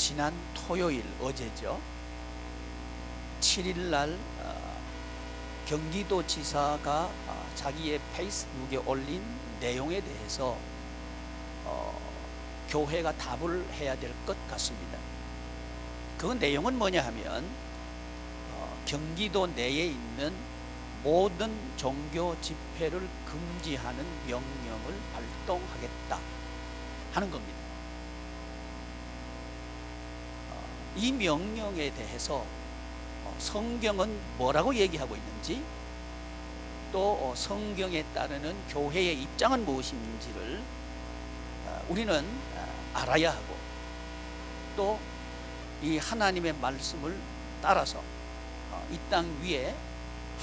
지난 토요일 어제죠. 7일날 경기도지사가 자기의 페이스북에 올린 내용에 대해서 교회가 답을 해야 될 것 같습니다. 그 내용은 뭐냐 하면 경기도 내에 있는 모든 종교 집회를 금지하는 명령을 발동하겠다 하는 겁니다. 이 명령에 대해서 성경은 뭐라고 얘기하고 있는지, 또 성경에 따르는 교회의 입장은 무엇인지를 우리는 알아야 하고, 또 이 하나님의 말씀을 따라서 이 땅 위에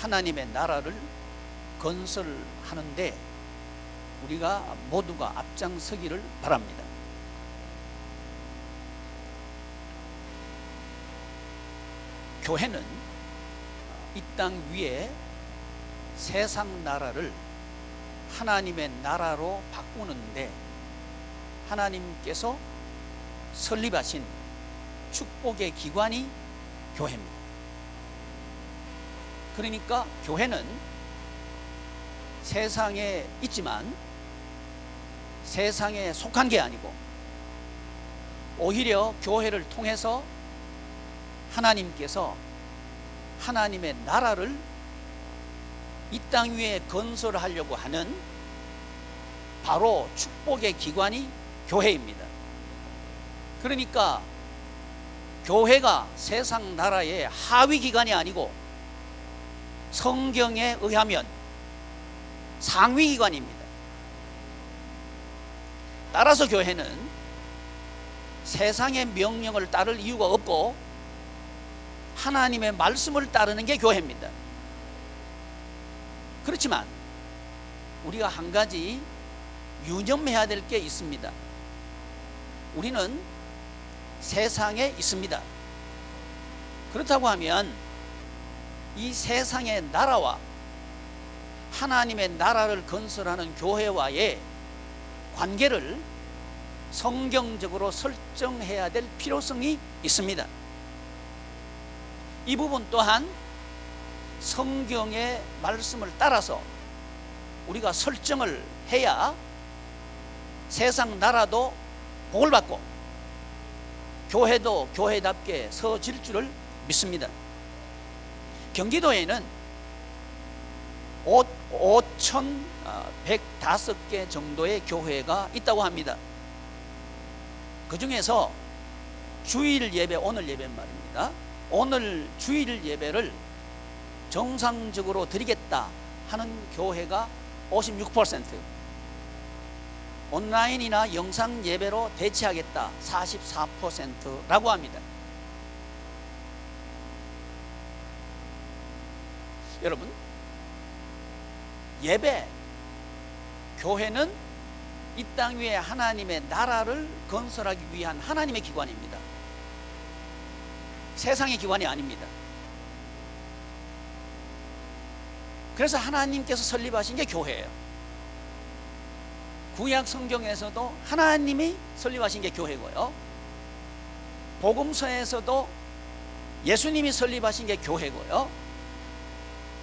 하나님의 나라를 건설하는데 우리가 모두가 앞장서기를 바랍니다. 교회는 이 땅 위에 세상 나라를 하나님의 나라로 바꾸는데 하나님께서 설립하신 축복의 기관이 교회입니다. 그러니까 교회는 세상에 있지만 세상에 속한 게 아니고, 오히려 교회를 통해서 하나님께서 하나님의 나라를 이 땅 위에 건설하려고 하는 바로 축복의 기관이 교회입니다. 그러니까 교회가 세상 나라의 하위 기관이 아니고 성경에 의하면 상위 기관입니다. 따라서 교회는 세상의 명령을 따를 이유가 없고 하나님의 말씀을 따르는 게 교회입니다. 그렇지만 우리가 한 가지 유념해야 될 게 있습니다. 우리는 세상에 있습니다. 그렇다고 하면 이 세상의 나라와 하나님의 나라를 건설하는 교회와의 관계를 성경적으로 설정해야 될 필요성이 있습니다. 이 부분 또한 성경의 말씀을 따라서 우리가 설정을 해야 세상 나라도 복을 받고 교회도 교회답게 서질 줄을 믿습니다. 경기도에는 5,105개 정도의 교회가 있다고 합니다. 그 중에서 주일 예배, 오늘 예배 말입니다. 오늘 주일 예배를 정상적으로 드리겠다 하는 교회가 56%, 온라인이나 영상 예배로 대체하겠다 44%라고 합니다. 여러분, 예배, 교회는 이 땅 위에 하나님의 나라를 건설하기 위한 하나님의 기관입니다. 세상의 기관이 아닙니다. 그래서 하나님께서 설립하신 게 교회예요. 구약 성경에서도 하나님이 설립하신 게 교회고요, 복음서에서도 예수님이 설립하신 게 교회고요,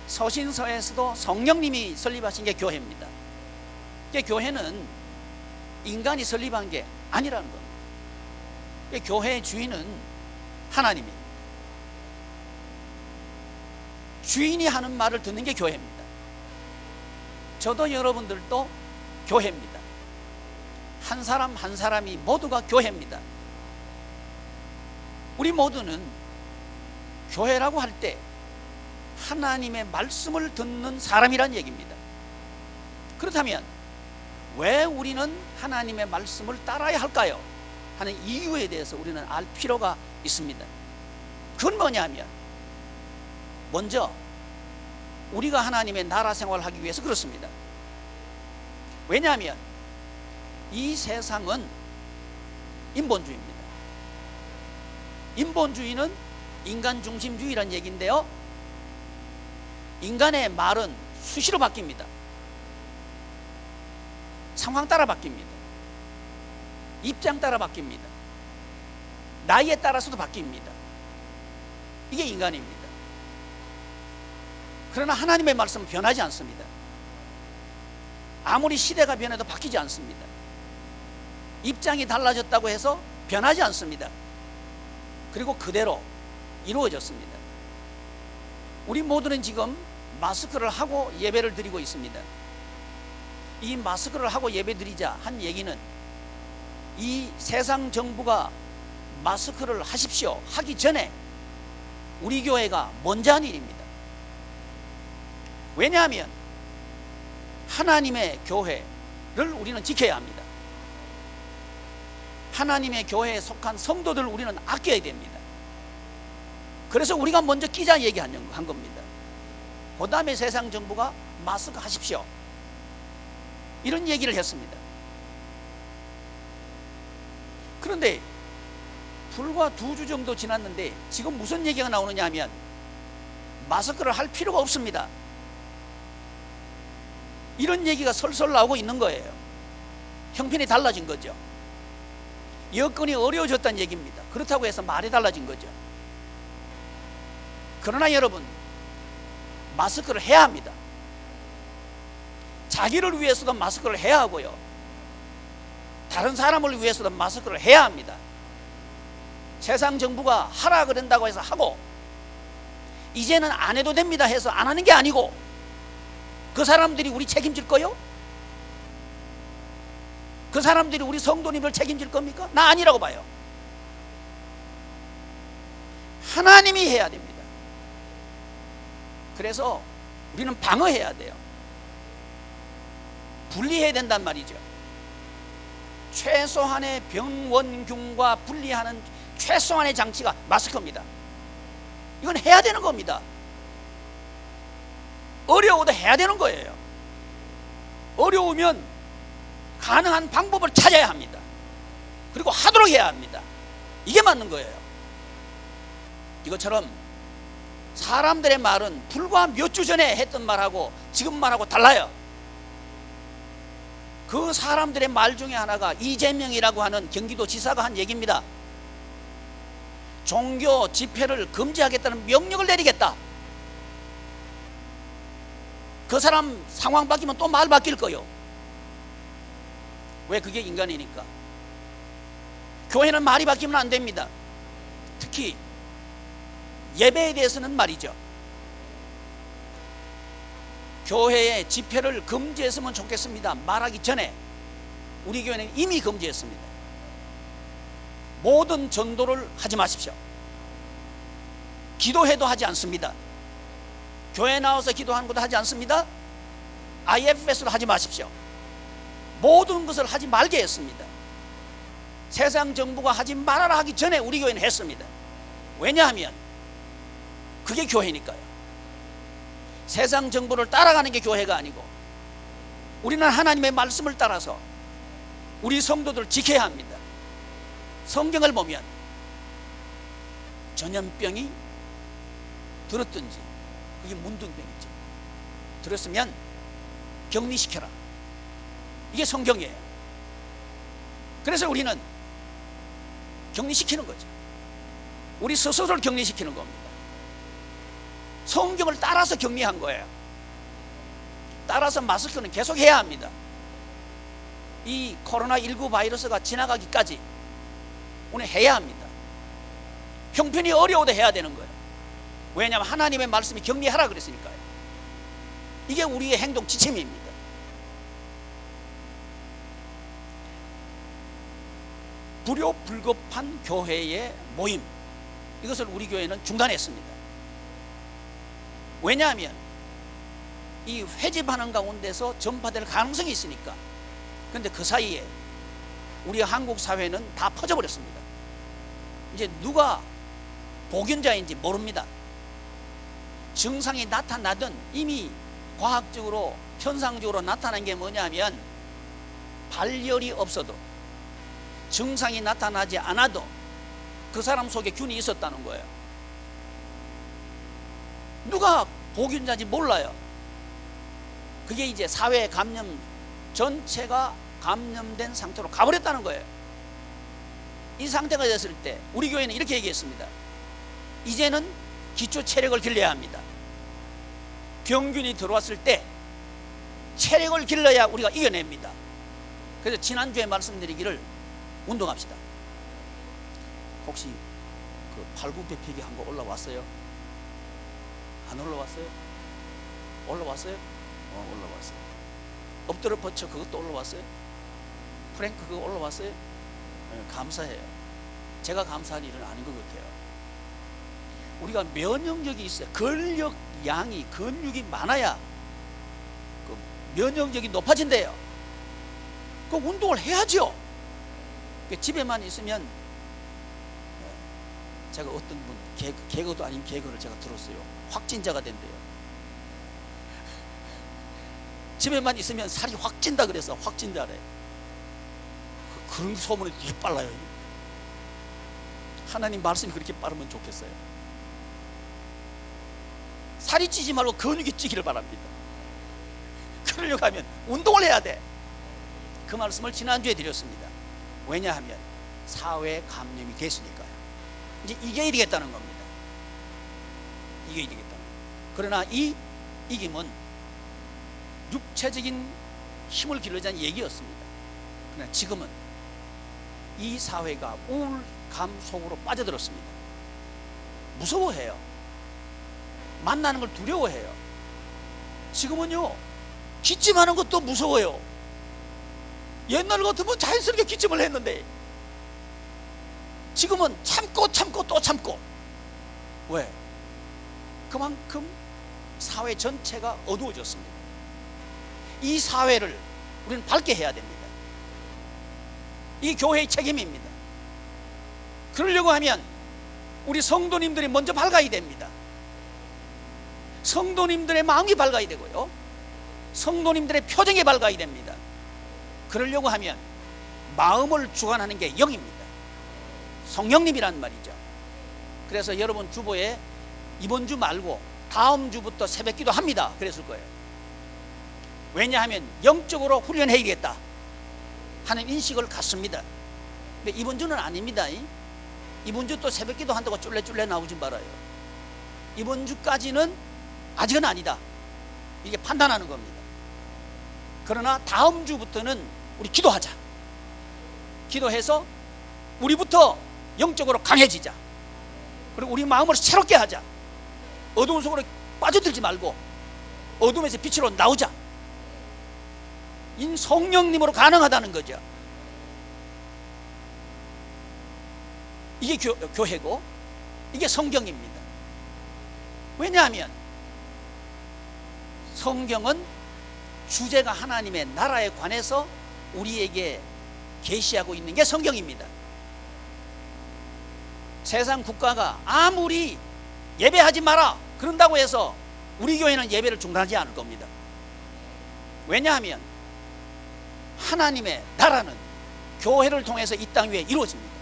서신서에서도 성령님이 설립하신 게 교회입니다. 교회는 인간이 설립한 게 아니라는 겁니다. 교회의 주인은 하나님입니다. 주인이 하는 말을 듣는 게 교회입니다. 저도 여러분들도 교회입니다. 한 사람 한 사람이 모두가 교회입니다. 우리 모두는 교회라고 할 때 하나님의 말씀을 듣는 사람이란 얘기입니다. 그렇다면 왜 우리는 하나님의 말씀을 따라야 할까요? 하는 이유에 대해서 우리는 알 필요가 있습니다. 그건 뭐냐면, 먼저 우리가 하나님의 나라 생활을 하기 위해서 그렇습니다. 왜냐하면 이 세상은 인본주의입니다. 인본주의는 인간 중심주의란 얘기인데요, 인간의 말은 수시로 바뀝니다. 상황 따라 바뀝니다. 입장 따라 바뀝니다. 나이에 따라서도 바뀝니다. 이게 인간입니다. 그러나 하나님의 말씀은 변하지 않습니다. 아무리 시대가 변해도 바뀌지 않습니다. 입장이 달라졌다고 해서 변하지 않습니다. 그리고 그대로 이루어졌습니다. 우리 모두는 지금 마스크를 하고 예배를 드리고 있습니다. 이 마스크를 하고 예배 드리자 한 얘기는 이 세상 정부가 마스크를 하십시오 하기 전에 우리 교회가 먼저 한 일입니다. 왜냐하면 하나님의 교회를 우리는 지켜야 합니다. 하나님의 교회에 속한 성도들을 우리는 아껴야 됩니다. 그래서 우리가 먼저 끼자 얘기한 겁니다. 그 다음에 세상 정부가 마스크 하십시오 이런 얘기를 했습니다. 그런데 불과 2주 정도 지났는데 지금 무슨 얘기가 나오느냐 하면 마스크를 할 필요가 없습니다 이런 얘기가 설설 나오고 있는 거예요. 형편이 달라진 거죠. 여건이 어려워졌다는 얘기입니다. 그렇다고 해서 말이 달라진 거죠. 그러나 여러분, 마스크를 해야 합니다. 자기를 위해서도 마스크를 해야 하고요, 다른 사람을 위해서도 마스크를 해야 합니다. 세상 정부가 하라 그런다고 해서 하고 이제는 안 해도 됩니다 해서 안 하는 게 아니고 그 사람들이 우리 책임질 거요? 그 사람들이 우리 성도님을 책임질 겁니까? 나 아니라고 봐요. 하나님이 해야 됩니다. 그래서 우리는 방어해야 돼요. 분리해야 된단 말이죠. 최소한의 병원균과 분리하는 최소한의 장치가 마스크입니다. 이건 해야 되는 겁니다. 어려워도 해야 되는 거예요. 어려우면 가능한 방법을 찾아야 합니다. 그리고 하도록 해야 합니다. 이게 맞는 거예요. 이것처럼 사람들의 말은 불과 몇 주 전에 했던 말하고 지금 말하고 달라요. 그 사람들의 말 중에 하나가 이재명이라고 하는 경기도 지사가 한 얘기입니다. 종교 집회를 금지하겠다는 명령을 내리겠다. 그 사람 상황 바뀌면 또 말 바뀔 거요. 왜? 그게 인간이니까. 교회는 말이 바뀌면 안 됩니다. 특히 예배에 대해서는 말이죠. 교회의 집회를 금지했으면 좋겠습니다 말하기 전에 우리 교회는 이미 금지했습니다. 모든 전도를 하지 마십시오. 기도회도 하지 않습니다. 교회 나와서 기도하는 것도 하지 않습니다. IFS도 하지 마십시오. 모든 것을 하지 말게 했습니다. 세상 정부가 하지 말아라 하기 전에 우리 교회는 했습니다. 왜냐하면 그게 교회니까요. 세상 정부를 따라가는 게 교회가 아니고 우리는 하나님의 말씀을 따라서 우리 성도들을 지켜야 합니다. 성경을 보면 전염병이 들었든지 그게 문둥병이죠. 들었으면 격리시켜라. 이게 성경이에요. 그래서 우리는 격리시키는 거죠. 우리 스스로를 격리시키는 겁니다. 성경을 따라서 격리한 거예요. 따라서 마스크는 계속 해야 합니다. 이 코로나19 바이러스가 지나가기까지 오늘 해야 합니다. 형편이 어려워도 해야 되는 거예요. 왜냐하면 하나님의 말씀이 격리하라 그랬으니까요. 이게 우리의 행동 지침입니다. 불효불급한 교회의 모임, 이것을 우리 교회는 중단했습니다. 왜냐하면 이 회집하는 가운데서 전파될 가능성이 있으니까. 그런데 그 사이에 우리 한국 사회는 다 퍼져버렸습니다. 이제 누가 보균자인지 모릅니다. 증상이 나타나든 이미 과학적으로 현상적으로 나타난 게 뭐냐면 발열이 없어도 증상이 나타나지 않아도 그 사람 속에 균이 있었다는 거예요. 누가 보균자인지 몰라요. 그게 이제 사회 감염 전체가 감염된 상태로 가버렸다는 거예요. 이 상태가 됐을 때 우리 교회는 이렇게 얘기했습니다. 이제는 기초 체력을 길러야 합니다. 병균이 들어왔을 때 체력을 길러야 우리가 이겨냅니다. 그래서 지난주에 말씀드리기를 운동합시다. 혹시 그 팔굽혀펴기 한 거 올라왔어요? 안 올라왔어요? 올라왔어요? 올라왔어요. 엎드려 뻗쳐 그것도 올라왔어요? 프랭크 그거 올라왔어요? 감사해요. 제가 감사할 일은 아닌 것 같아요. 우리가 면역력이 있어요. 근력 양이, 근육이 많아야 그 면역력이 높아진대요. 그 운동을 해야죠. 집에만 있으면, 제가 어떤 분 개그도 아닌 개그를 제가 들었어요. 확진자가 된대요. 집에만 있으면 살이 확 찐다 그래서 확진자래. 그런 소문이 되게 빨라요. 하나님 말씀이 그렇게 빠르면 좋겠어요. 살이 찌지 말고 근육이 찌기를 바랍니다. 그러려고 하면 운동을 해야 돼. 그 말씀을 지난주에 드렸습니다. 왜냐하면 사회 감염이 됐으니까요. 이제 이겨야 되겠다는 겁니다. 이겨야 되겠다는 겁니다. 그러나 이 이김은 육체적인 힘을 기르자는 얘기였습니다. 그러나 지금은 이 사회가 우울감 속으로 빠져들었습니다. 무서워해요. 만나는 걸 두려워해요. 지금은요, 기침하는 것도 무서워요. 옛날 같으면 자연스럽게 기침을 했는데 지금은 참고 또 참고. 왜? 그만큼 사회 전체가 어두워졌습니다. 이 사회를 우리는 밝게 해야 됩니다. 이 교회의 책임입니다. 그러려고 하면 우리 성도님들이 먼저 밝아야 됩니다. 성도님들의 마음이 밝아야 되고요, 성도님들의 표정이 밝아야 됩니다. 그러려고 하면 마음을 주관하는 게 영입니다. 성령님이란 말이죠. 그래서 여러분 주보에 이번 주 말고 다음 주부터 새벽기도 합니다 그랬을 거예요. 왜냐하면 영적으로 훈련해야겠다 하는 인식을 갖습니다. 근데 이번 주는 아닙니다. 이번 주 또 새벽기도 한다고 쫄래쫄래 나오지 말아요. 이번 주까지는 아직은 아니다, 이게 판단하는 겁니다. 그러나 다음 주부터는 우리 기도하자. 기도해서 우리부터 영적으로 강해지자. 그리고 우리 마음을 새롭게 하자. 어두운 속으로 빠져들지 말고 어둠에서 빛으로 나오자. 이 성령님으로 가능하다는 거죠. 이게 교회고 이게 성경입니다. 왜냐하면 성경은 주제가 하나님의 나라에 관해서 우리에게 계시하고 있는 게 성경입니다. 세상 국가가 아무리 예배하지 마라 그런다고 해서 우리 교회는 예배를 중단하지 않을 겁니다. 왜냐하면 하나님의 나라는 교회를 통해서 이 땅 위에 이루어집니다.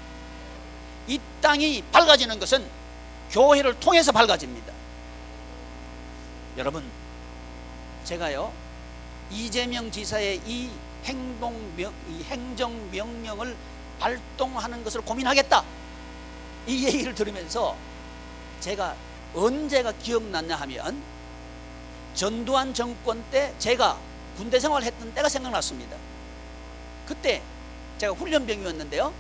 이 땅이 밝아지는 것은 교회를 통해서 밝아집니다. 여러분, 제가요 이재명 지사의 이 행정명령을 발동하는 것을 고민하겠다, 이 얘기를 들으면서 제가 언제가 기억났냐 하면 전두환 정권 때 제가 군대 생활했던 때가 생각났습니다. 그때 제가 훈련병이었는데요,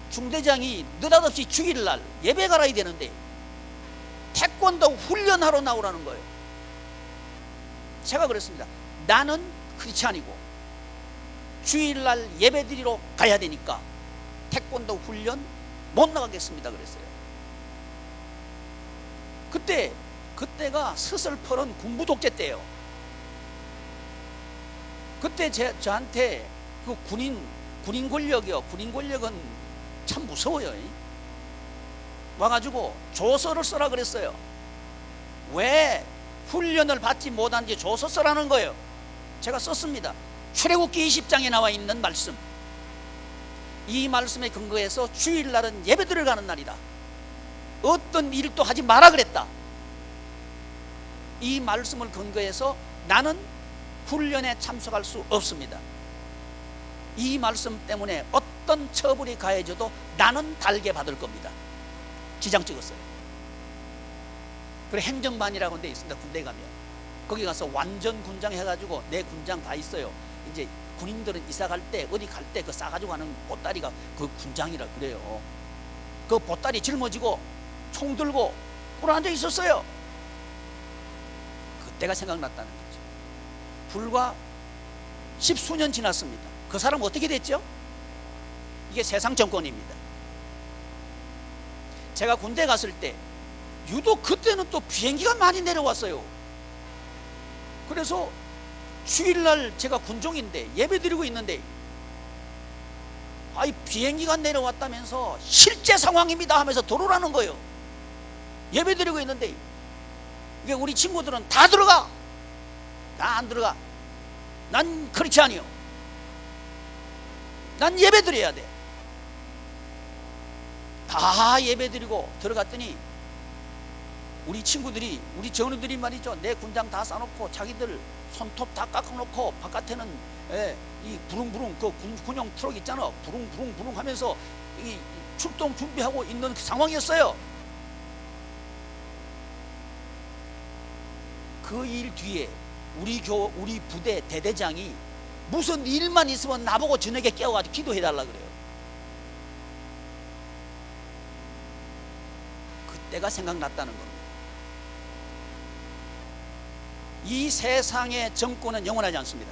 중대장이 느닷없이 주일날 예배 가라야 되는데 태권도 훈련하러 나오라는 거예요. 제가 그랬습니다. 나는 크리스찬이고 주일날 예배 드리러 가야 되니까 태권도 훈련 못 나가겠습니다 그랬어요. 그때가 스슬퍼런 군부 독재 때예요. 그때 저한테 그 군인 권력이요, 군인 권력은 참 무서워요. 와가지고 조서를 써라 그랬어요. 왜 훈련을 받지 못한지 조서 써라는 거예요. 제가 썼습니다. 출애굽기 20장에 나와 있는 말씀, 이 말씀에 근거해서 주일날은 예배 들어가는 날이다, 어떤 일도 하지 마라 그랬다. 이 말씀을 근거해서 나는 훈련에 참석할 수 없습니다. 이 말씀 때문에 어떤 처벌이 가해져도 나는 달게 받을 겁니다. 지장 찍었어요. 그리고 행정반이라고 데 있습니다. 군대 가면 거기 가서 완전 군장 해가지고 내 군장 다 있어요. 이제 군인들은 이사 갈 때 어디 갈 때 그 싸가지고 가는 보따리가 그 군장이라 그래요. 그 보따리 짊어지고 총 들고 꿇어앉아 있었어요. 그때가 생각났다는 거죠. 불과 10수년 지났습니다. 그 사람 어떻게 됐죠? 이게 세상 정권입니다. 제가 군대 갔을 때 유독 그때는 또 비행기가 많이 내려왔어요. 그래서 주일날 제가 군종인데 예배드리고 있는데 아이 비행기가 내려왔다면서 실제 상황입니다 하면서 들어오라는 거예요. 예배드리고 있는데 이게 우리 친구들은 다 들어가. 나 안 들어가. 난 그렇지 아니요. 난 예배드려야 돼. 다 예배드리고 들어갔더니 우리 친구들이 우리 전우들이 말이죠. 내 군장 다 싸놓고 자기들 손톱 다 깎아놓고 바깥에는 이 부릉부릉 그 군용 트럭 있잖아. 부릉부릉 하면서 이 출동 준비하고 있는 그 상황이었어요. 그 일 뒤에 우리 부대 대대장이 무슨 일만 있으면 나보고 저녁에 깨워가지고 기도해달라 그래요. 그때가 생각났다는 겁니다. 이 세상의 정권은 영원하지 않습니다.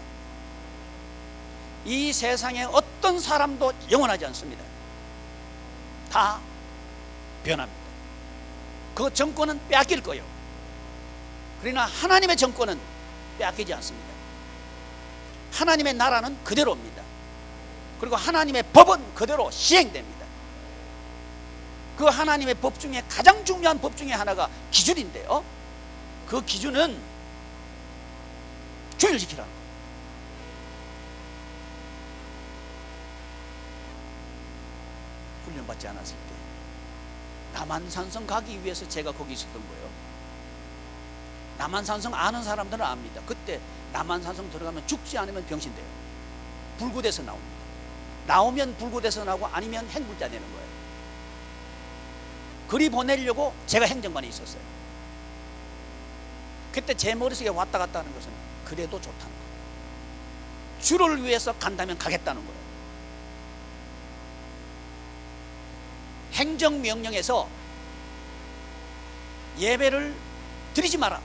이 세상에 어떤 사람도 영원하지 않습니다. 다 변합니다. 그 정권은 빼앗길 거예요. 그러나 하나님의 정권은 빼앗기지 않습니다. 하나님의 나라는 그대로입니다. 그리고 하나님의 법은 그대로 시행됩니다. 그 하나님의 법 중에 가장 중요한 법 중에 하나가 기준인데요. 그 기준은 주의를 지키라는 거예요. 훈련받지 않았을 때 남한산성 가기 위해서 제가 거기 있었던 거예요. 남한산성 아는 사람들은 압니다. 그때 남한산성 들어가면 죽지 않으면 병신 돼요. 불구돼서 나옵니다. 나오면 불구돼서 나오고 아니면 행불자 되는 거예요. 그리 보내려고 제가 행정반에 있었어요. 그때 제 머릿속에 왔다 갔다 하는 것은 그래도 좋다는 거예요. 주를 위해서 간다면 가겠다는 거예요. 행정명령에서 예배를 드리지 마라.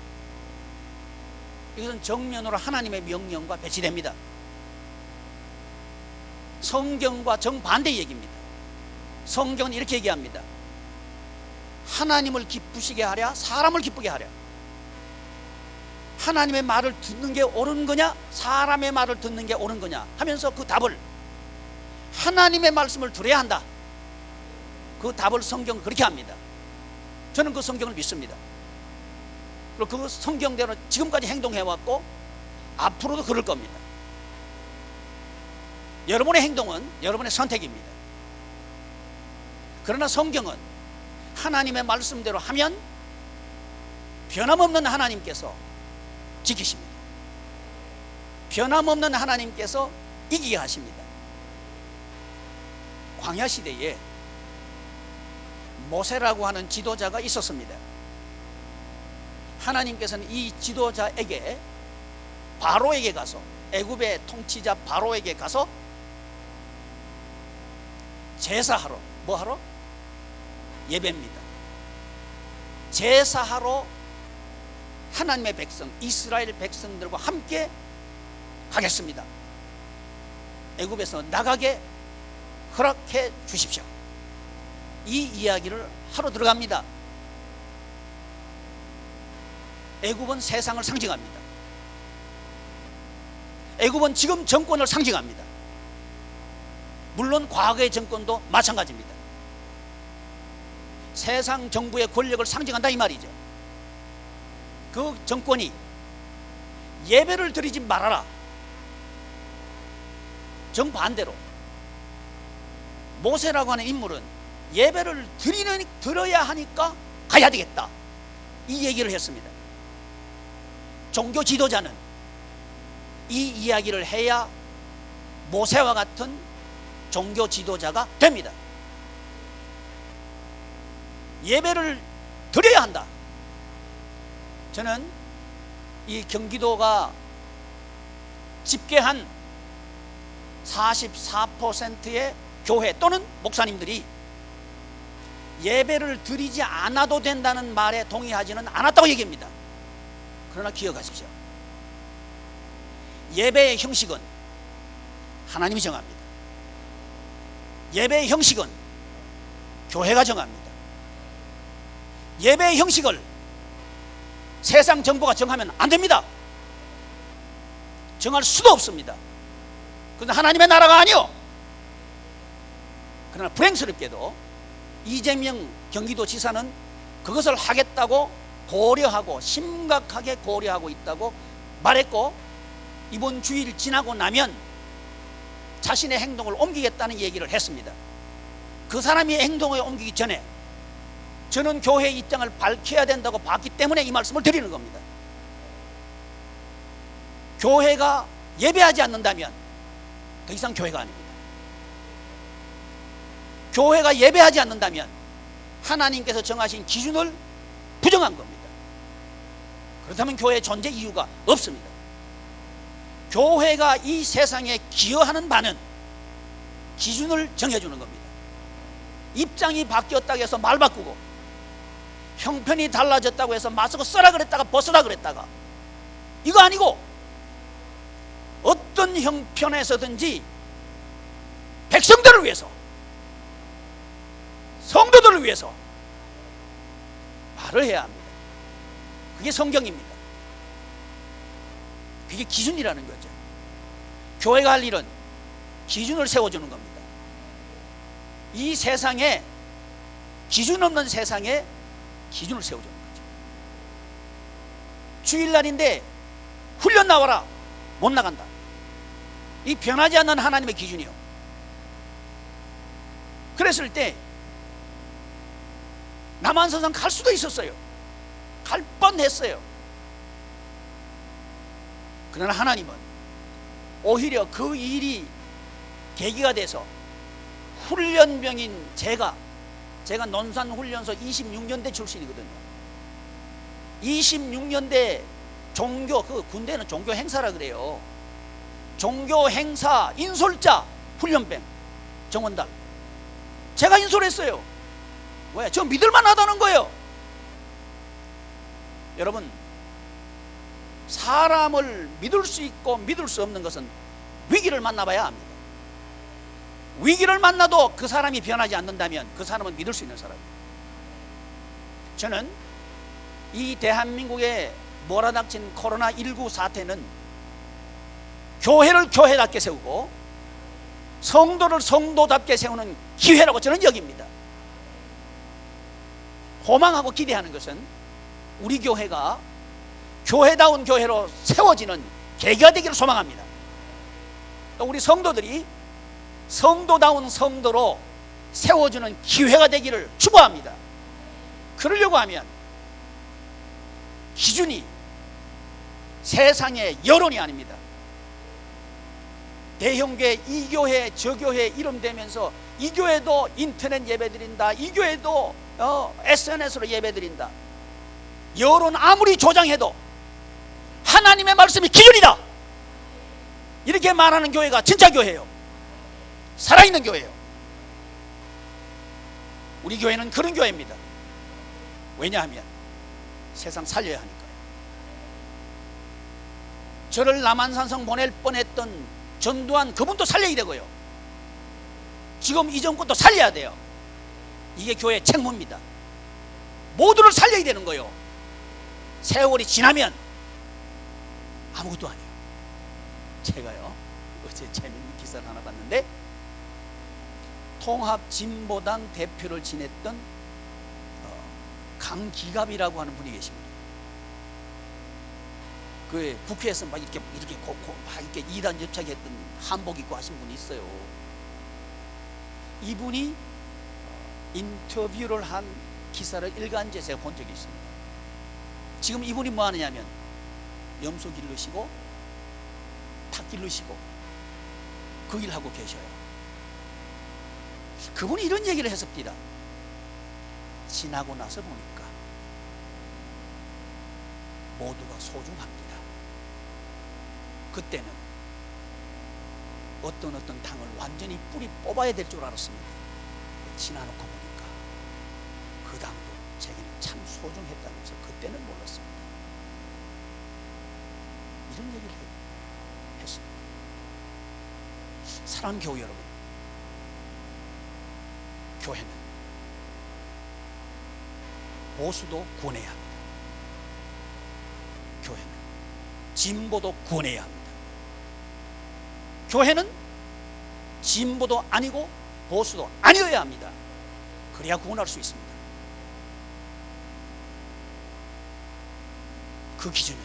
이것은 정면으로 하나님의 명령과 배치됩니다. 성경과 정반대 얘기입니다. 성경은 이렇게 얘기합니다. 하나님을 기쁘시게 하랴 사람을 기쁘게 하랴. 하나님의 말을 듣는 게 옳은 거냐 사람의 말을 듣는 게 옳은 거냐 하면서 그 답을 하나님의 말씀을 들어야 한다. 그 답을 성경은 그렇게 합니다. 저는 그 성경을 믿습니다. 그리고 그 성경대로 지금까지 행동해왔고 앞으로도 그럴 겁니다. 여러분의 행동은 여러분의 선택입니다. 그러나 성경은 하나님의 말씀대로 하면 변함없는 하나님께서 지키십니다. 변함없는 하나님께서 이기게 하십니다. 광야 시대에 모세라고 하는 지도자가 있었습니다. 하나님께서는 이 지도자에게 바로에게 가서 애굽의 통치자 바로에게 가서 제사하러 뭐하러? 예배입니다. 제사하러 하나님의 백성 이스라엘 백성들과 함께 가겠습니다. 애굽에서 나가게 허락해 주십시오. 이 이야기를 하러 들어갑니다. 애굽은 세상을 상징합니다. 애굽은 지금 정권을 상징합니다. 물론 과거의 정권도 마찬가지입니다. 세상 정부의 권력을 상징한다 이 말이죠. 그 정권이 예배를 드리지 말아라. 정반대로 모세라고 하는 인물은 예배를 드려야 하니까 가야 되겠다. 이 얘기를 했습니다. 종교 지도자는 이 이야기를 해야 모세와 같은 종교 지도자가 됩니다. 예배를 드려야 한다. 저는 이 경기도가 집계한 44%의 교회 또는 목사님들이 예배를 드리지 않아도 된다는 말에 동의하지는 않았다고 얘기합니다. 그러나 기억하십시오. 예배의 형식은 하나님이 정합니다. 예배의 형식은 교회가 정합니다. 예배의 형식을 세상 정부가 정하면 안 됩니다. 정할 수도 없습니다. 그런데 하나님의 나라가 아니요. 그러나 불행스럽게도 이재명 경기도지사는 그것을 하겠다고 고려하고 심각하게 고려하고 있다고 말했고, 이번 주일 지나고 나면 자신의 행동을 옮기겠다는 얘기를 했습니다. 그 사람이 행동을 옮기기 전에 저는 교회의 입장을 밝혀야 된다고 봤기 때문에 이 말씀을 드리는 겁니다. 교회가 예배하지 않는다면 더 이상 교회가 아닙니다. 교회가 예배하지 않는다면 하나님께서 정하신 기준을 부정한 겁니다. 그렇다면 교회의 존재 이유가 없습니다. 교회가 이 세상에 기여하는 바는 기준을 정해주는 겁니다. 입장이 바뀌었다고 해서 말 바꾸고, 형편이 달라졌다고 해서 마스크 써라 그랬다가 벗으라 그랬다가, 이거 아니고 어떤 형편에서든지 백성들을 위해서, 성도들을 위해서 말을 해야 합니다. 그게 성경입니다. 그게 기준이라는 거죠. 교회가 할 일은 기준을 세워주는 겁니다. 이 세상에, 기준 없는 세상에 기준을 세워주는 거죠. 주일날인데 훈련 나와라, 못 나간다. 이 변하지 않는 하나님의 기준이요. 그랬을 때 남한선상 갈 수도 있었어요. 갈 뻔했어요. 그러나 하나님은 오히려 그 일이 계기가 돼서 훈련병인 제가 논산훈련소 26년대 출신이거든요. 26년대 종교, 그 군대는 종교 행사라 그래요. 종교 행사 인솔자 훈련병 정원달, 제가 인솔했어요. 왜? 저 믿을만 하다는 거예요. 여러분, 사람을 믿을 수 있고 믿을 수 없는 것은 위기를 만나봐야 합니다. 위기를 만나도 그 사람이 변하지 않는다면 그 사람은 믿을 수 있는 사람입니다. 저는 이 대한민국에 몰아닥친 코로나19 사태는 교회를 교회답게 세우고 성도를 성도답게 세우는 기회라고 저는 여깁니다. 소망하고 기대하는 것은 우리 교회가 교회다운 교회로 세워지는 계기가 되기를 소망합니다. 또 우리 성도들이 성도다운 성도로 세워주는 기회가 되기를 축원합니다. 그러려고 하면 기준이 세상의 여론이 아닙니다. 대형교회, 이 교회, 저 교회 이름 대면서 이 교회도 인터넷 예배 드린다, 이 교회도 SNS로 예배 드린다. 여론 아무리 조장해도 하나님의 말씀이 기준이다, 이렇게 말하는 교회가 진짜 교회예요. 살아있는 교회예요. 우리 교회는 그런 교회입니다. 왜냐하면 세상 살려야 하니까요. 저를 남한산성 보낼 뻔했던 전두환, 그분도 살려야 되고요. 지금 이 정권도 살려야 돼요. 이게 교회의 책무입니다. 모두를 살려야 되는 거예요. 세월이 지나면 아무것도 아니에요. 제가요, 어제 재밌는 기사를 하나 봤는데, 통합진보당 대표를 지냈던 강기갑이라고 하는 분이 계십니다. 그 국회에서 막 이렇게 막 이렇게 이단 접착했던 한복 입고 하신 분이 있어요. 이분이 인터뷰를 한 기사를 일간지에 제가 본 적이 있습니다. 지금 이분이 뭐 하느냐면 염소 기르시고 닭 기르시고 그 일 하고 계셔요. 그분이 이런 얘기를 했습니다. 지나고 나서 보니까 모두가 소중합니다. 그때는 어떤 당을 완전히 뿌리 뽑아야 될 줄 알았습니다. 지나놓고 보니까 그 당도 제게는 참 소중했다면서 그때는 몰랐습니다. 이런 얘기를 했습니다. 사랑하는 교우 여러분, 교회는 보수도 구원해야 합니다. 교회는 진보도 구원해야 합니다. 교회는 진보도 아니고 보수도 아니어야 합니다. 그래야 구원할 수 있습니다. 그 기준은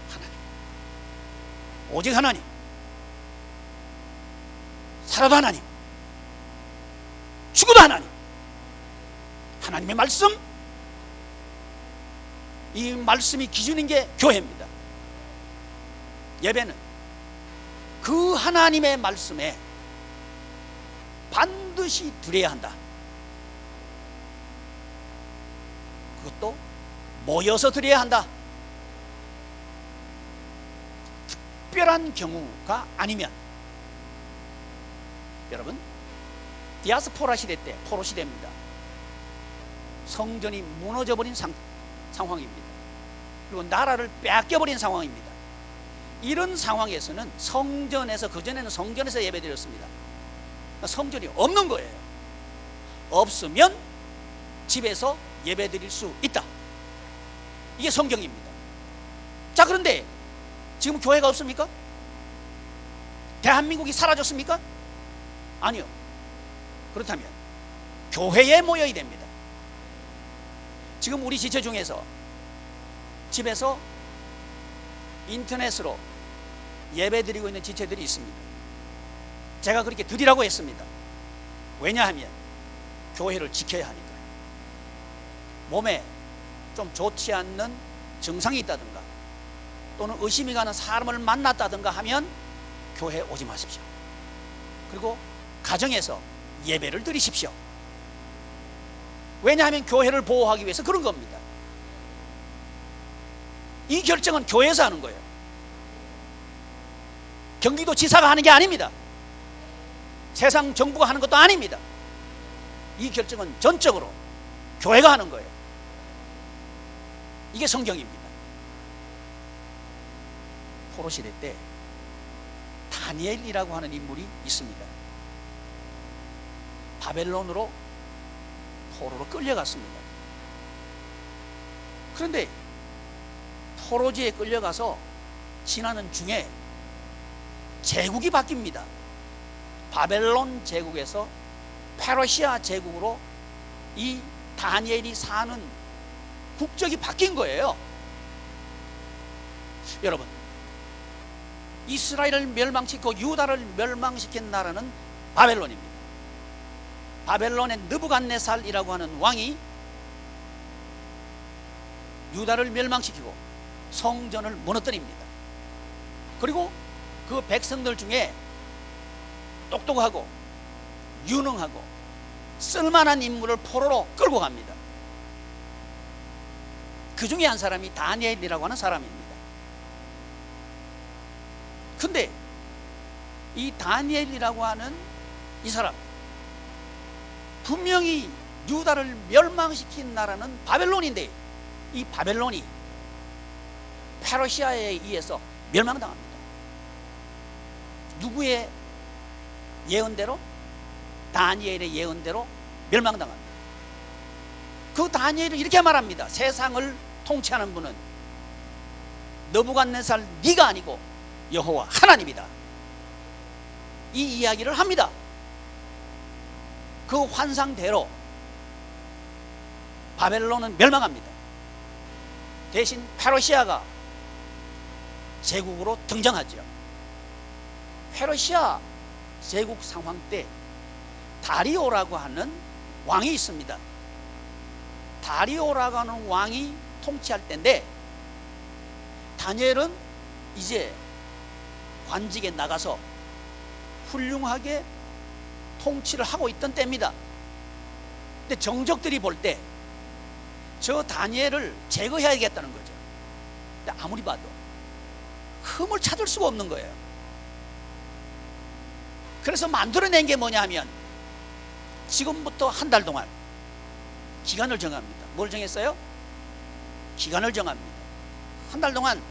하나님, 오직 하나님, 살아도 하나님, 죽어도 하나님, 하나님의 말씀, 이 말씀이 기준인 게 교회입니다. 예배는 그 하나님의 말씀에 반드시 드려야 한다. 그것도 모여서 드려야 한다. 특별한 경우가 아니면, 여러분, 디아스포라 시대 때, 포로 시대입니다. 성전이 무너져버린 상황입니다. 그리고 나라를 빼앗겨버린 상황입니다. 이런 상황에서는 성전에서, 그전에는 성전에서 예배드렸습니다. 성전이 없는 거예요. 없으면 집에서 예배드릴 수 있다. 이게 성경입니다. 자, 그런데 지금 교회가 없습니까? 대한민국이 사라졌습니까? 아니요. 그렇다면 교회에 모여야 됩니다. 지금 우리 지체 중에서 집에서 인터넷으로 예배드리고 있는 지체들이 있습니다. 제가 그렇게 드리라고 했습니다. 왜냐하면 교회를 지켜야 하니까요. 몸에 좀 좋지 않는 증상이 있다든가 또는 의심이 가는 사람을 만났다든가 하면 교회에 오지 마십시오. 그리고 가정에서 예배를 드리십시오. 왜냐하면 교회를 보호하기 위해서 그런 겁니다. 이 결정은 교회에서 하는 거예요. 경기도 지사가 하는 게 아닙니다. 세상 정부가 하는 것도 아닙니다. 이 결정은 전적으로 교회가 하는 거예요. 이게 성경입니다. 포로 시대 때 다니엘이라고 하는 인물이 있습니다. 바벨론으로 포로로 끌려갔습니다. 그런데 포로지에 끌려가서 지나는 중에 제국이 바뀝니다. 바벨론 제국에서 페르시아 제국으로 이 다니엘이 사는 국적이 바뀐 거예요. 여러분, 이스라엘을 멸망시키고 유다를 멸망시킨 나라는 바벨론입니다. 바벨론의 느부갓네살이라고 하는 왕이 유다를 멸망시키고 성전을 무너뜨립니다. 그리고 그 백성들 중에 똑똑하고 유능하고 쓸만한 인물을 포로로 끌고 갑니다. 그 중에 한 사람이 다니엘이라고 하는 사람입니다. 근데 이 다니엘이라고 하는 이 사람, 분명히 유다를 멸망시킨 나라는 바벨론인데 이 바벨론이 페르시아에 의해서 멸망당합니다. 누구의 예언대로? 다니엘의 예언대로 멸망당합니다. 그 다니엘은 이렇게 말합니다. 세상을 통치하는 분은 느부갓네살 네가 아니고 여호와 하나님이다. 이 이야기를 합니다. 그 환상대로 바벨론은 멸망합니다. 대신 페르시아가 제국으로 등장하죠. 페르시아 제국 상황 때 다리오라고 하는 왕이 있습니다. 다리오라고 하는 왕이 통치할 때인데 다니엘은 이제 관직에 나가서 훌륭하게 통치를 하고 있던 때입니다. 근데 정적들이 볼 때 저 다니엘을 제거해야겠다는 거죠. 근데 아무리 봐도 흠을 찾을 수가 없는 거예요. 그래서 만들어낸 게 뭐냐 하면 지금부터 한 달 동안 기간을 정합니다. 뭘 정했어요? 기간을 정합니다. 한 달 동안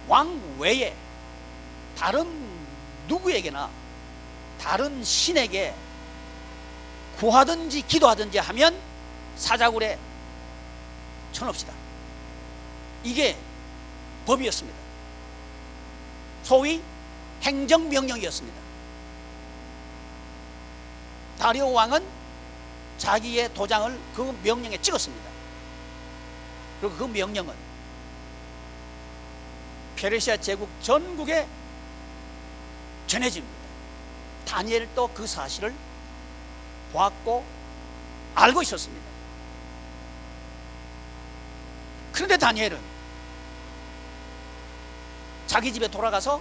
왕 외에 다른 누구에게나 다른 신에게 구하든지 기도하든지 하면 사자굴에 쳐넣읍시다. 이게 법이었습니다. 소위 행정명령이었습니다. 다리오 왕은 자기의 도장을 그 명령에 찍었습니다. 그리고 그 명령은 페르시아 제국 전국에 전해집니다. 다니엘도 그 사실을 보았고 알고 있었습니다. 그런데 다니엘은 자기 집에 돌아가서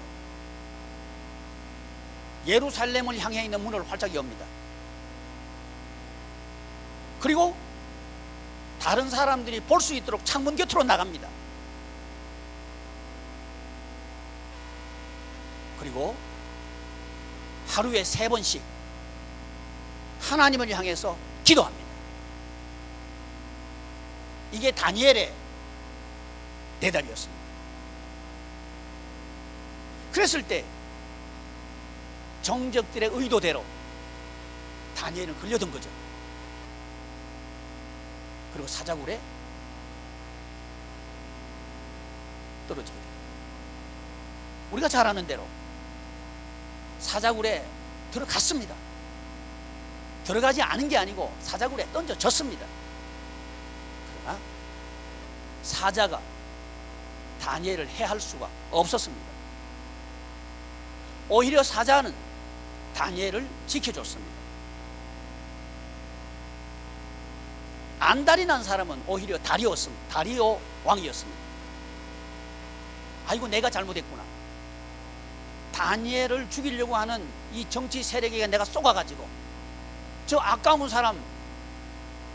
예루살렘을 향해 있는 문을 활짝 엽니다. 그리고 다른 사람들이 볼 수 있도록 창문 곁으로 나갑니다. 그리고 하루에 3번씩 하나님을 향해서 기도합니다. 이게 다니엘의 대답이었습니다. 그랬을 때 정적들의 의도대로 다니엘은 걸려든 거죠. 그리고 사자굴에 떨어지게 됩니다. 우리가 잘 아는 대로 사자굴에 들어갔습니다. 들어가지 않은 게 아니고 사자굴에 던져졌습니다. 그러나 사자가 다니엘을 해할 수가 없었습니다. 오히려 사자는 다니엘을 지켜줬습니다. 안달이 난 사람은 오히려 다리오 왕이었습니다. 아이고, 내가 잘못했구나. 다니엘을 죽이려고 하는 이 정치 세력에게 내가 쏘가가지고 저 아까운 사람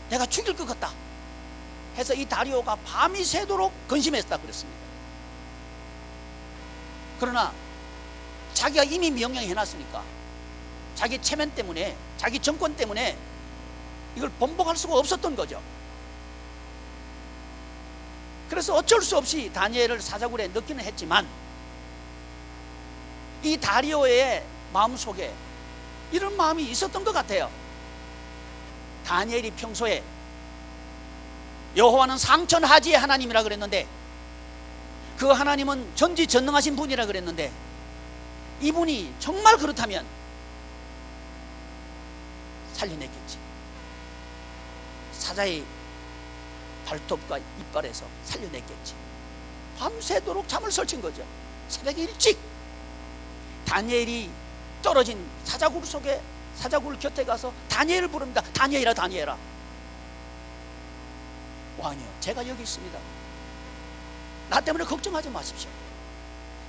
내가 죽일 것 같다 해서 이 다리오가 밤이 새도록 근심했다 그랬습니다. 그러나 자기가 이미 명령해놨으니까 자기 체면 때문에, 자기 정권 때문에 이걸 번복할 수가 없었던 거죠. 그래서 어쩔 수 없이 다니엘을 사자굴에 넣기는 했지만 이 다리오의 마음속에 이런 마음이 있었던 것 같아요. 다니엘이 평소에 여호와는 상천하지의 하나님이라 그랬는데, 그 하나님은 전지전능하신 분이라 그랬는데, 이분이 정말 그렇다면 살려냈겠지. 사자의 발톱과 이빨에서 살려냈겠지. 밤새도록 잠을 설친 거죠. 새벽에 일찍 다니엘이 떨어진 사자굴 속에, 사자굴 곁에 가서 다니엘을 부릅니다. 다니엘아, 다니엘아. 왕이여, 제가 여기 있습니다. 나 때문에 걱정하지 마십시오.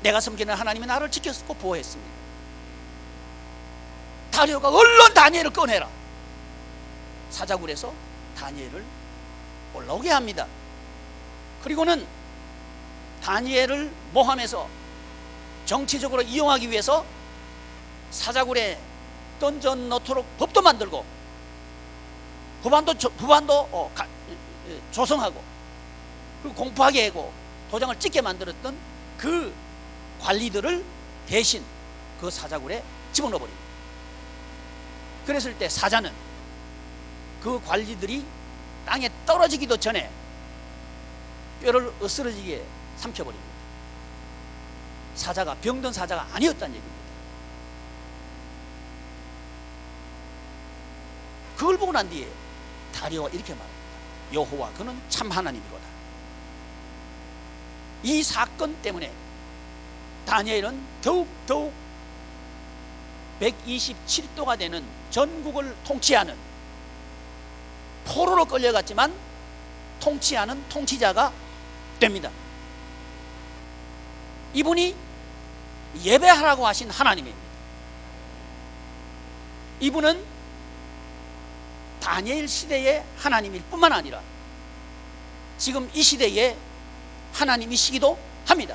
내가 섬기는 하나님이 나를 지켰고 보호했습니다. 다리오가 얼른 다니엘을 꺼내라. 사자굴에서 다니엘을 올라오게 합니다. 그리고는 다니엘을 모함해서 정치적으로 이용하기 위해서 사자굴에 던져 넣도록 법도 만들고 부반도 조성하고 그리고 공포하게 하고 도장을 찍게 만들었던 그 관리들을 대신 그 사자굴에 집어넣어버립니다. 그랬을 때 사자는 그 관리들이 땅에 떨어지기도 전에 뼈를 으스러지게 삼켜버립니다. 사자가 병든 사자가 아니었다는 얘기입니다. 그걸 보고 난 뒤에 다리오가 이렇게 말합니다. 여호와 그는 참 하나님이로다. 이 사건 때문에 다니엘은 더욱 127도가 되는 전국을 통치하는, 포로로 끌려갔지만 통치하는 통치자가 됩니다. 이분이 예배하라고 하신 하나님입니다. 이분은 다니엘 시대의 하나님일 뿐만 아니라 지금 이 시대에 하나님이시기도 합니다.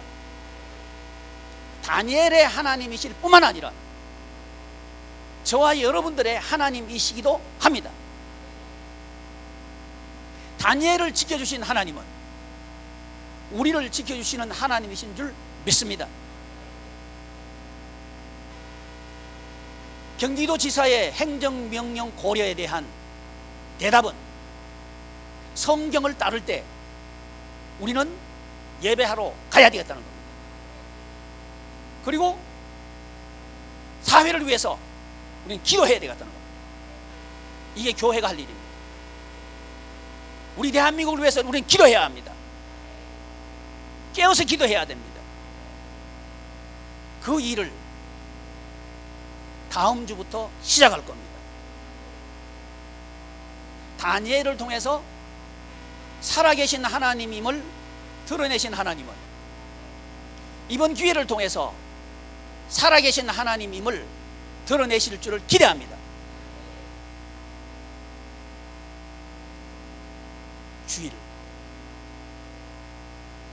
다니엘의 하나님이실 뿐만 아니라 저와 여러분들의 하나님이시기도 합니다. 다니엘을 지켜주신 하나님은 우리를 지켜주시는 하나님이신 줄 믿습니다. 경기도지사의 행정명령 고려에 대한 대답은 성경을 따를 때 우리는 예배하러 가야 되겠다는 겁니다. 그리고 사회를 위해서 우리는 기도해야 되겠다는 겁니다. 이게 교회가 할 일입니다. 우리 대한민국을 위해서 우리는 기도해야 합니다. 깨어서 기도해야 됩니다. 그 일을 다음 주부터 시작할 겁니다. 다니엘을 통해서 살아계신 하나님임을 드러내신 하나님은 이번 기회를 통해서 살아계신 하나님임을 드러내실 줄을 기대합니다. 주일,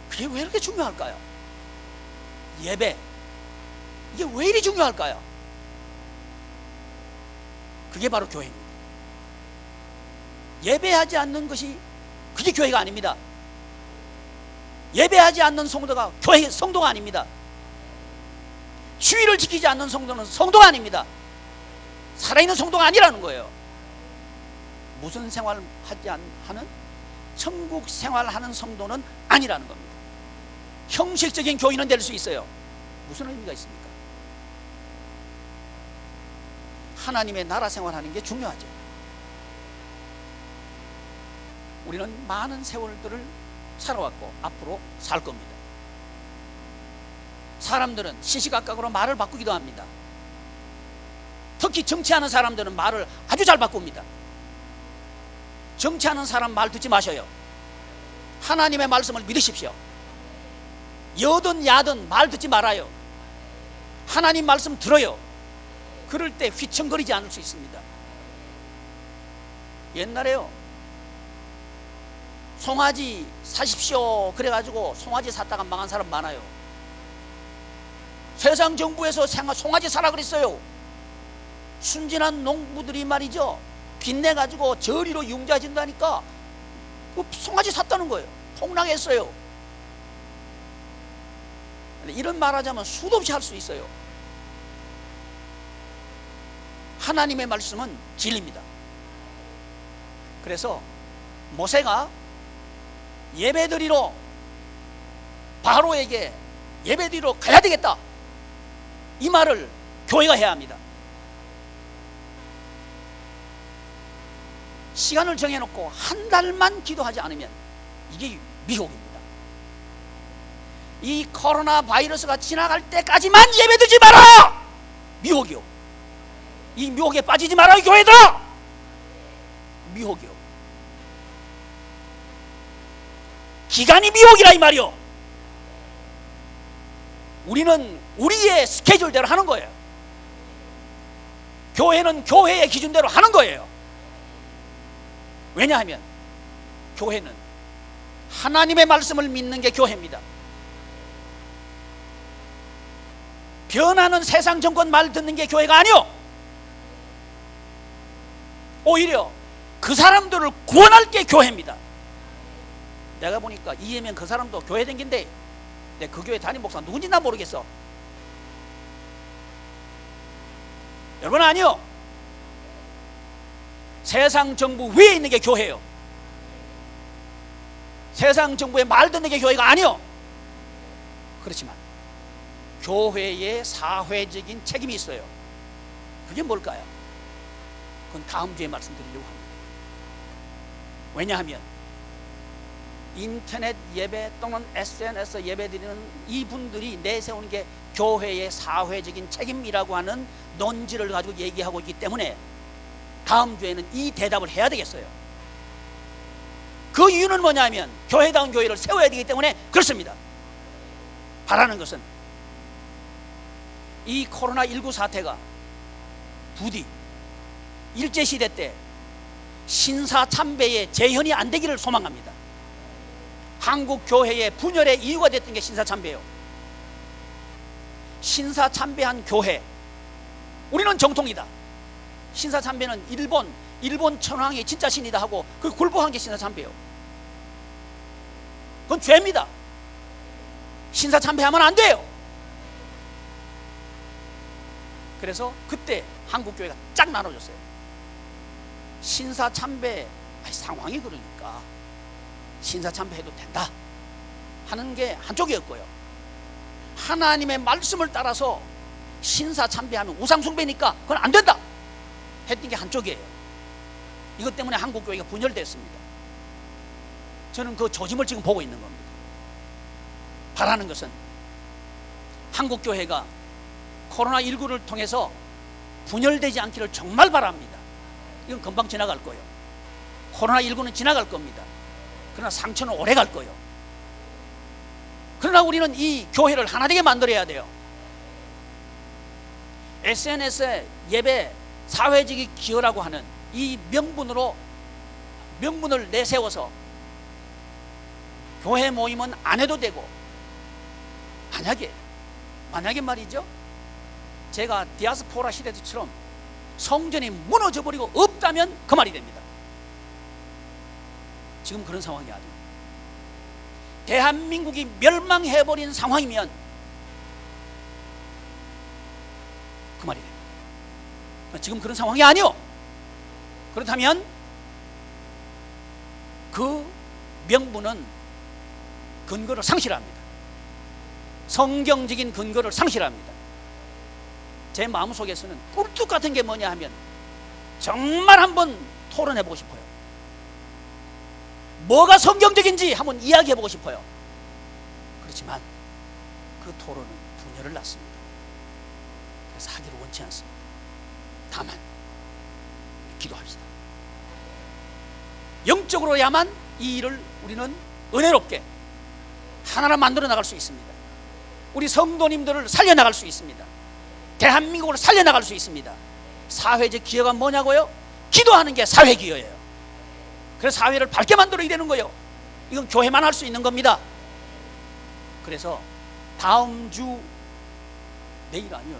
그게 왜 이렇게 중요할까요? 예배, 이게 왜 이리 중요할까요? 그게 바로 교회입니다. 예배하지 않는 것이 그게 교회가 아닙니다. 예배하지 않는 성도가 교회 성도가 아닙니다. 주의를 지키지 않는 성도는 성도가 아닙니다. 살아있는 성도가 아니라는 거예요. 무슨 생활을 하지 하는 천국 생활하는 성도는 아니라는 겁니다. 형식적인 교인은 될 수 있어요. 무슨 의미가 있습니까? 하나님의 나라 생활하는 게 중요하죠. 우리는 많은 세월들을 살아왔고 앞으로 살 겁니다. 사람들은 시시각각으로 말을 바꾸기도 합니다. 특히 정치하는 사람들은 말을 아주 잘 바꿉니다. 정치하는 사람 말 듣지 마셔요. 하나님의 말씀을 믿으십시오. 여든 야든 말 듣지 말아요. 하나님 말씀 들어요. 그럴 때 휘청거리지 않을 수 있습니다. 옛날에요, 송아지 사십시오 그래가지고 송아지 샀다가 망한 사람 많아요. 세상 정부에서 송아지 사라 그랬어요. 순진한 농부들이 말이죠, 빚내가지고 저리로 융자진다니까 그 송아지 샀다는 거예요. 폭락했어요. 이런 말하자면 수도 없이 할 수 있어요. 하나님의 말씀은 진리입니다. 그래서 모세가 예배드리러 바로에게 예배드리러 가야 되겠다, 이 말을 교회가 해야 합니다. 시간을 정해놓고 한 달만 기도하지 않으면 이게 미혹입니다. 이 코로나 바이러스가 지나갈 때까지만 예배드리지 마라! 미혹이요. 이 미혹에 빠지지 마라, 교회다! 미혹이요. 기간이 미혹이라 이 말이요. 우리는 우리의 스케줄대로 하는 거예요. 교회는 교회의 기준대로 하는 거예요. 왜냐하면 교회는 하나님의 말씀을 믿는 게 교회입니다. 변하는 세상 정권 말 듣는 게 교회가 아니요. 오히려 그 사람들을 구원할 게 교회입니다. 내가 보니까 이재명 그 사람도 교회 댕긴데 그 교회 담임 목사 누군지 나 모르겠어. 여러분, 아니요. 세상 정부 위에 있는 게 교회예요. 세상 정부의 말 듣는 게 교회가 아니요. 그렇지만 교회의 사회적인 책임이 있어요. 그게 뭘까요? 그건 다음 주에 말씀드리려고 합니다. 왜냐하면 인터넷 예배 또는 SNS 예배 드리는 이분들이 내세우는 게 교회의 사회적인 책임이라고 하는 논지를 가지고 얘기하고 있기 때문에 다음 주에는 이 대답을 해야 되겠어요. 그 이유는 뭐냐면 교회다운 교회를 세워야 되기 때문에 그렇습니다. 바라는 것은 이 코로나19 사태가 부디 일제시대 때 신사참배의 재현이 안 되기를 소망합니다. 한국교회의 분열의 이유가 됐던 게 신사참배예요. 신사참배한 교회, 우리는 정통이다. 신사참배는 일본 천황이 진짜 신이다 하고 그 굴복한 게 신사참배예요. 그건 죄입니다. 신사참배하면 안 돼요. 그래서 그때 한국교회가 쫙 나눠졌어요. 신사참배 상황이 그러니까 신사참배해도 된다 하는 게 한쪽이었고요. 하나님의 말씀을 따라서 신사참배하면 우상숭배니까 그건 안 된다 했던 게 한쪽이에요. 이것 때문에 한국교회가 분열됐습니다. 저는 그 조짐을 지금 보고 있는 겁니다. 바라는 것은 한국교회가 코로나19를 통해서 분열되지 않기를 정말 바랍니다. 이건 금방 지나갈 거예요. 코로나19는 지나갈 겁니다. 그러나 상처는 오래 갈 거예요. 그러나 우리는 이 교회를 하나 되게 만들어야 돼요. SNS에 예배 사회적인 기여라고 하는 이 명분을 내세워서 교회 모임은 안 해도 되고, 만약에 말이죠, 제가 디아스포라 시대처럼 성전이 무너져 버리고 없다면 그 말이 됩니다. 지금 그런 상황이 아니에요. 대한민국이 멸망해버린 상황이면 그 말이 됩니다. 지금 그런 상황이 아니요. 그렇다면 그 명분은 근거를 상실합니다. 성경적인 근거를 상실합니다. 제 마음속에서는 꿀뚝 같은 게 뭐냐 하면 정말 한번 토론해보고 싶어요. 뭐가 성경적인지 한번 이야기해보고 싶어요. 그렇지만 그 토론은 분열을 낳습니다. 그래서 하기를 원치 않습니다. 다만 기도합시다. 영적으로야만 이 일을 우리는 은혜롭게 하나로 만들어 나갈 수 있습니다. 우리 성도님들을 살려나갈 수 있습니다. 대한민국을 살려나갈 수 있습니다. 사회적 기여가 뭐냐고요? 기도하는 게 사회 기여예요. 그래서 사회를 밝게 만들어야 되는 거예요. 이건 교회만 할 수 있는 겁니다. 그래서 다음 주, 내일 아니에요,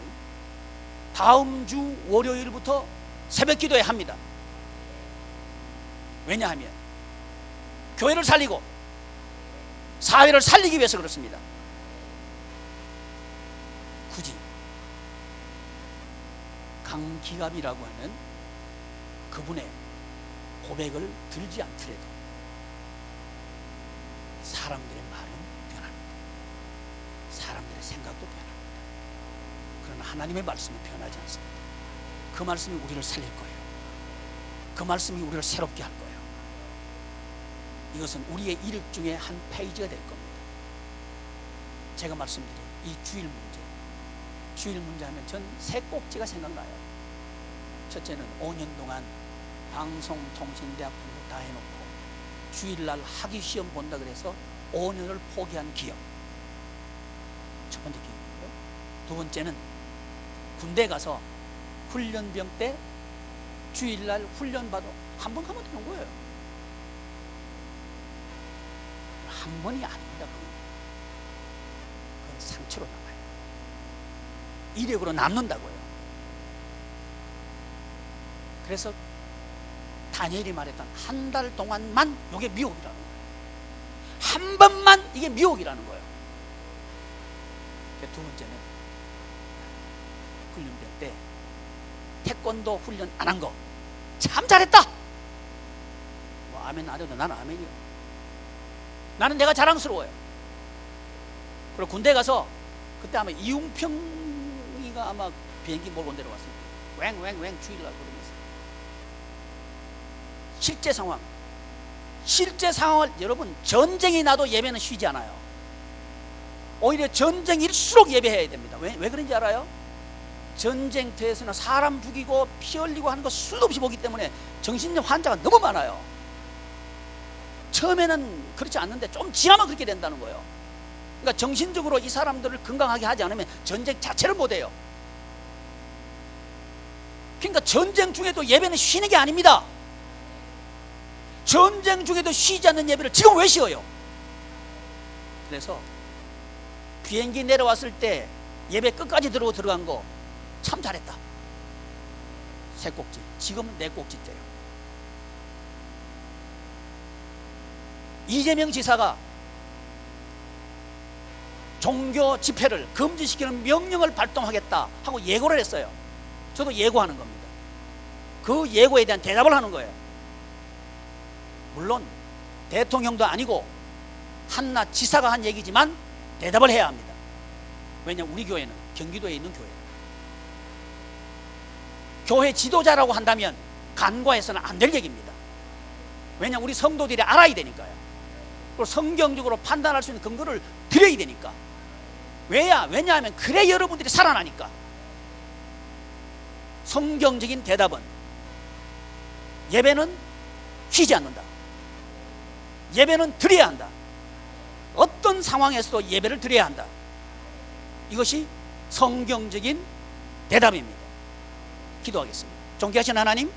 다음 주 월요일부터 새벽 기도회 합니다. 왜냐하면 교회를 살리고 사회를 살리기 위해서 그렇습니다. 굳이 강기갑이라고 하는 그분의 고백을 들지 않더라도 사람들의 말은 변합니다. 사람들의 생각도 변합니다. 그러나 하나님의 말씀은 변하지 않습니다. 그 말씀이 우리를 살릴 거예요. 그 말씀이 우리를 새롭게 할 거예요. 이것은 우리의 일 중에 한 페이지가 될 겁니다. 제가 말씀드린 이 주일 문제 하면 전 세 꼭지가 생각나요. 첫째는 5년 동안 방송통신대학 공부 다 해놓고 주일날 학위시험 본다 그래서 5년을 포기한 기억, 첫 번째 기억이고요. 두 번째는 군대 가서 훈련병 때 주일날 훈련받아 한 번 가면 되는 거예요. 한 번이 아닙니다. 그건 상처로 남아요. 이력으로 남는다고요. 그래서 다니엘이 말했던 한 달 동안만 이게 미혹이라는 거예요. 한 번만 이게 미혹이라는 거예요. 두 번째는 훈련병 때 태권도 훈련 안 한 거 참 잘했다. 뭐 아멘 안 해도 나는 아멘이요. 나는 내가 자랑스러워요. 그리고 군대 가서 그때 아마 이웅평이가 아마 비행기 몰고 내려왔습니다. 왱왱왱 주일날 그러면서 실제 상황을 여러분, 전쟁이 나도 예배는 쉬지 않아요. 오히려 전쟁일수록 예배해야 됩니다. 왜 그런지 알아요? 전쟁터에서는 사람 죽이고 피 흘리고 하는 거 수도 없이 보기 때문에 정신적 환자가 너무 많아요. 처음에는 그렇지 않는데 좀 지나면 그렇게 된다는 거예요. 그러니까 정신적으로 이 사람들을 건강하게 하지 않으면 전쟁 자체를 못해요. 그러니까 전쟁 중에도 예배는 쉬는 게 아닙니다. 전쟁 중에도 쉬지 않는 예배를 지금 왜 쉬어요? 그래서 비행기 내려왔을 때 예배 끝까지 들어간 거 참 잘했다. 세 꼭지. 지금은 네 꼭지째요. 이재명 지사가 종교 집회를 금지시키는 명령을 발동하겠다 하고 예고를 했어요. 저도 예고하는 겁니다. 그 예고에 대한 대답을 하는 거예요. 물론 대통령도 아니고 한낱 지사가 한 얘기지만 대답을 해야 합니다. 왜냐하면 우리 교회는 경기도에 있는 교회예요. 교회 지도자라고 한다면 간과해서는 안 될 얘기입니다. 왜냐하면 우리 성도들이 알아야 되니까요. 그리고 성경적으로 판단할 수 있는 근거를 드려야 되니까. 왜냐하면 그래 여러분들이 살아나니까. 성경적인 대답은 예배는 쉬지 않는다. 예배는 드려야 한다. 어떤 상황에서도 예배를 드려야 한다. 이것이 성경적인 대답입니다. 기도하겠습니다. 존귀하신 하나님,